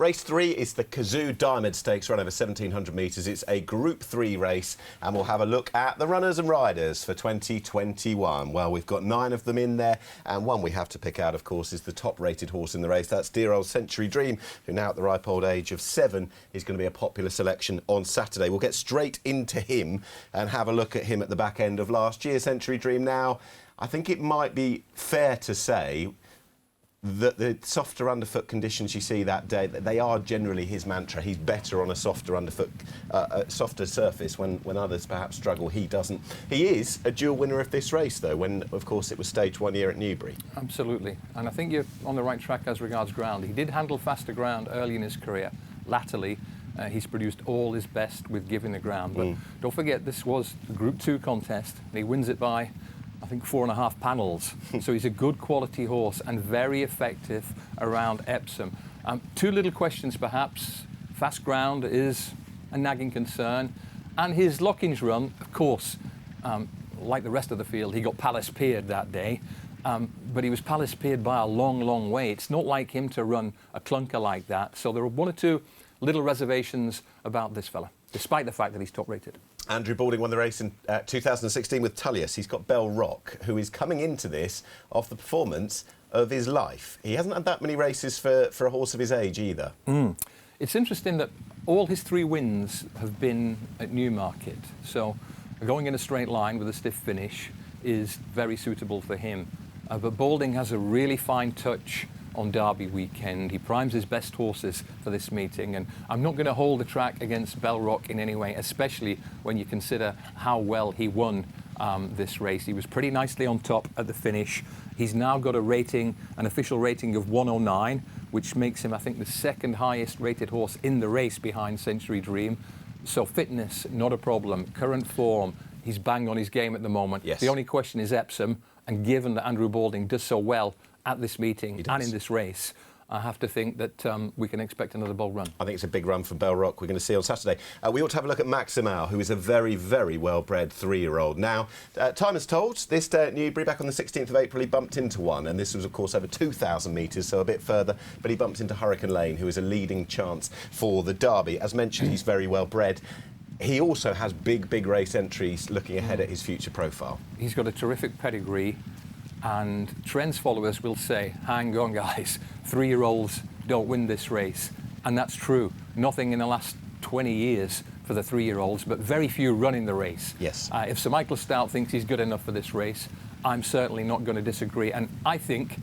Race 3 is the Cazoo Diomed Stakes, run over 1,700 metres. It's a Group 3 race, and we'll have a look at the runners and riders for 2021. Well, we've got 9 of them in there, and one we have to pick out, of course, is the top-rated horse in the race. That's dear old Century Dream, who now at the ripe old age of 7 is going to be a popular selection on Saturday. We'll get straight into him and have a look at him at the back end of last year. Century Dream now, I think it might be fair to say that the softer underfoot conditions you see that day, they are generally his mantra. He's better on a softer underfoot, softer surface when others perhaps struggle. He doesn't. He is a dual winner of this race, though, when, of course, it was staged 1 year at Newbury. Absolutely. And I think you're on the right track as regards ground. He did handle faster ground early in his career. Latterly, he's produced all his best with giving the ground. But don't forget, this was a Group 2 contest, and he wins it by, I think, 4.5 panels. So he's a good quality horse and very effective around Epsom. 2 little questions perhaps. Fast ground is a nagging concern. And his Lockings run, of course, like the rest of the field, he got Palace-Piered that day. But he was Palace-Piered by a long, long way. It's not like him to run a clunker like that. So there are 1 or 2 little reservations about this fella, despite the fact that he's top-rated. Andrew Balding won the race in 2016 with Tullius. He's got Bell Rock, who is coming into this off the performance of his life. He hasn't had that many races for a horse of his age either. It's interesting that all his 3 wins have been at Newmarket. So going in a straight line with a stiff finish is very suitable for him. But Balding has a really fine touch on Derby weekend. He primes his best horses for this meeting, and I'm not going to hold the track against Bell Rock in any way, especially when you consider how well he won this race. He was pretty nicely on top at the finish. He's now got a rating, an official rating of 109, which makes him, I think, the 2nd highest rated horse in the race behind Century Dream. So fitness, not a problem. Current form, he's bang on his game at the moment. Yes. The only question is Epsom, and given that Andrew Balding does so well at this meeting and in this race, I have to think that we can expect another bold run. I think it's a big run for Bell Rock we're going to see on Saturday. We ought to have a look at Maximal, who is a very, very well-bred 3-year-old. Now, time has told, this day at Newbury, back on the 16th of April, he bumped into one, and this was, of course, over 2,000 metres, so a bit further, but he bumped into Hurricane Lane, who is a leading chance for the Derby. As mentioned, he's very well-bred. He also has big race entries looking ahead at his future profile. He's got a terrific pedigree, and Trent's followers will say, hang on guys, 3-year-olds don't win this race. And that's true. Nothing in the last 20 years for the 3-year-olds, but very few running the race. Yes. If Sir Michael Stout thinks he's good enough for this race, I'm certainly not going to disagree. And I think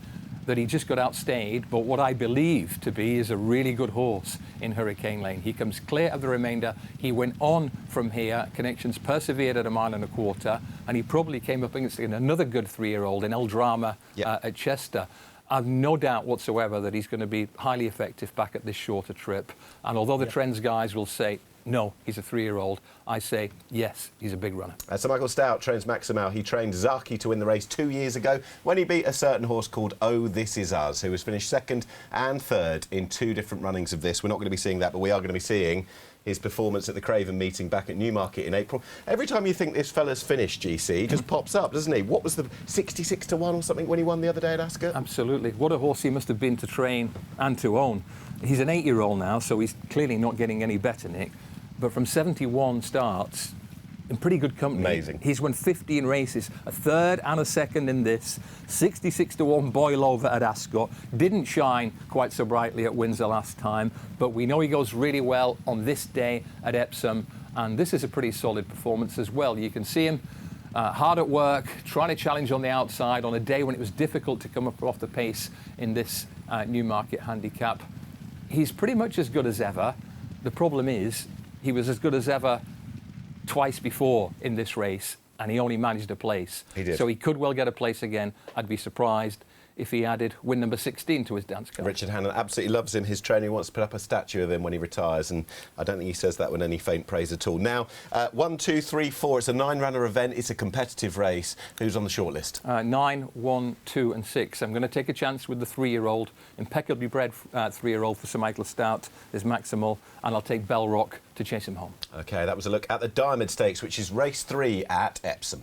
that he just got outstayed, but what I believe to be is a really good horse in Hurricane Lane. He comes clear of the remainder. He went on from here. Connections persevered at 1.25 miles, and he probably came up against another good 3-year-old in El Drama at Chester. I've no doubt whatsoever that he's going to be highly effective back at this shorter trip. And although the Trends guys will say, no, he's a 3-year-old, I say, yes, he's a big runner. Sir Michael Stout trains Maximal. He trained Zaki to win the race 2 years ago when he beat a certain horse called Oh This Is Us, who was finished 2nd and 3rd in 2 different runnings of this. We're not going to be seeing that, but we are going to be seeing his performance at the Craven meeting back at Newmarket in April. Every time you think this fella's finished, GC, he just pops up, doesn't he? What was the 66-1 or something when he won the other day at Ascot? Absolutely. What a horse he must have been to train and to own. He's an 8-year-old now, so he's clearly not getting any better, Nick. But from 71 starts, in pretty good company. Amazing. He's won 15 races, a 3rd and a 2nd in this, 66-1 boil over at Ascot. Didn't shine quite so brightly at Windsor last time, but we know he goes really well on this day at Epsom, and this is a pretty solid performance as well. You can see him hard at work, trying to challenge on the outside on a day when it was difficult to come up off the pace in this Newmarket handicap. He's pretty much as good as ever. The problem is, he was as good as ever twice before in this race, and he only managed a place. He did. So he could well get a place again. I'd be surprised if he added win number 16 to his dance card. Richard Hannon absolutely loves him. His trainer wants to put up a statue of him when he retires, and I don't think he says that with any faint praise at all. Now, 1, 2, 3, 4. It's a 9-runner event. It's a competitive race. Who's on the shortlist? 9, 1, 2 and 6. I'm going to take a chance with the 3-year-old, impeccably bred 3-year-old for Sir Michael Stout. There's Maximal, and I'll take Bell Rock to chase him home. OK, that was a look at the Diomed Stakes, which is race 3 at Epsom.